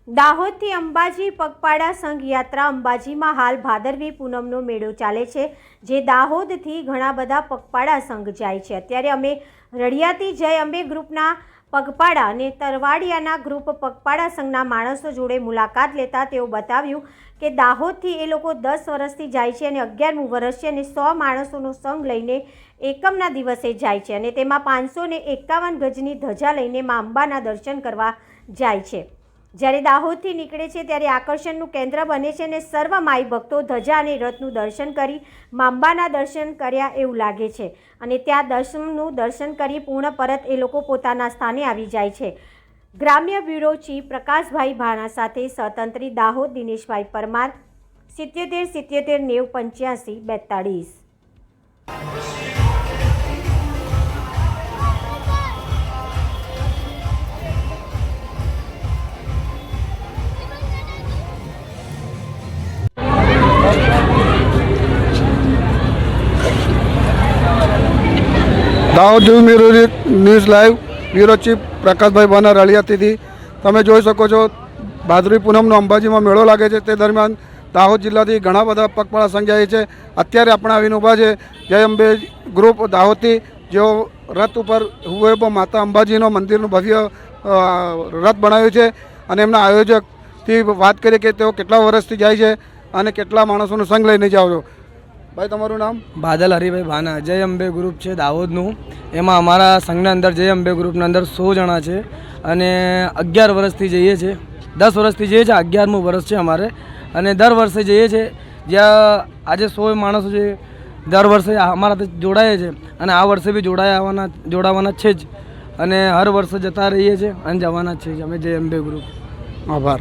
દાહોદથી અંબાજી પગપાળા સંઘ યાત્રા અંબાજીમાં હાલ ભાદરવી પૂનમનો મેળો ચાલે છે, જે દાહોદથી ઘણા બધા પગપાળા સંઘ જાય છે। અત્યારે અમે રળિયાતી જય અંબે ગ્રુપના પગપાળા અને તરવાડિયાના ગ્રુપ પગપાળા સંઘના માણસો જોડે મુલાકાત લેતા તેઓ બતાવ્યું કે દાહોદથી એ લોકો 10 વર્ષથી જાય છે અને 11મું વર્ષ છે અને 100 માણસોનો સંઘ લઈને એકમના દિવસે જાય છે અને તેમાં 551 ગજની ધજા લઈને મા અંબાના દર્શન કરવા જાય છે। જ્યારે દાહોદથી નીકળે છે ત્યારે આકર્ષણનું કેન્દ્ર બને છે અને સર્વ માઈ ભક્તો ધજા અને રથનું દર્શન કરી મા અંબાના દર્શન કર્યા એવું લાગે છે અને ત્યાં દર્શન કરી પૂર્ણ પરત એ લોકો પોતાના સ્થાને આવી જાય છે। ગ્રામ્ય બ્યુરો ચીફ પ્રકાશભાઈ ભાણા સાથે સ્વતંત્રી Dahod Dineshbhai Parmar 77 77 90 85 42। Dahod news live bureau chief Prakashbhai Bhana રળિયાતીથી તમે જોઈ શકો છો ભાદરવી પૂનમનો અંબાજીમાં મેળો લાગે છે। તે દરમિયાન દાહોદ જિલ્લાથી ઘણા બધા પગપાળા સંઘ જાય છે। અત્યારે આપણે આવીને ઊભા છે જય અંબે ગ્રુપ દાહોદથી, જેઓ રથ ઉપર હુએબો માતા અંબાજીનો મંદિરનું ભવ્ય રથ બનાવ્યું છે અને એમના આયોજકથી વાત કરીએ કે તેઓ કેટલા વર્ષથી જાય છે અને કેટલા માણસોનો સંઘ લઈને જાઓ છો। ભાઈ તમારું નામ? બાદલ હરિભાઈ ભાના। જય અંબે ગ્રુપ છે દાહોદનું, એમાં અમારા સંઘના અંદર જય અંબે ગ્રુપના અંદર 100 જણા છે અને 11 વર્ષથી જઈએ છીએ। 10 વર્ષથી જઈએ છીએ, 11મું વર્ષ છે અમારે અને દર વર્ષે જઈએ છીએ। જ્યાં આજે 100 માણસો છે, દર વર્ષે અમારાથી જોડાય છે અને આ વર્ષે બી જોડાવાના છે જ અને હર વર્ષે જતા રહીએ છીએ અને જવાના જ છે અમે જય અંબે ગ્રુપ। આભાર।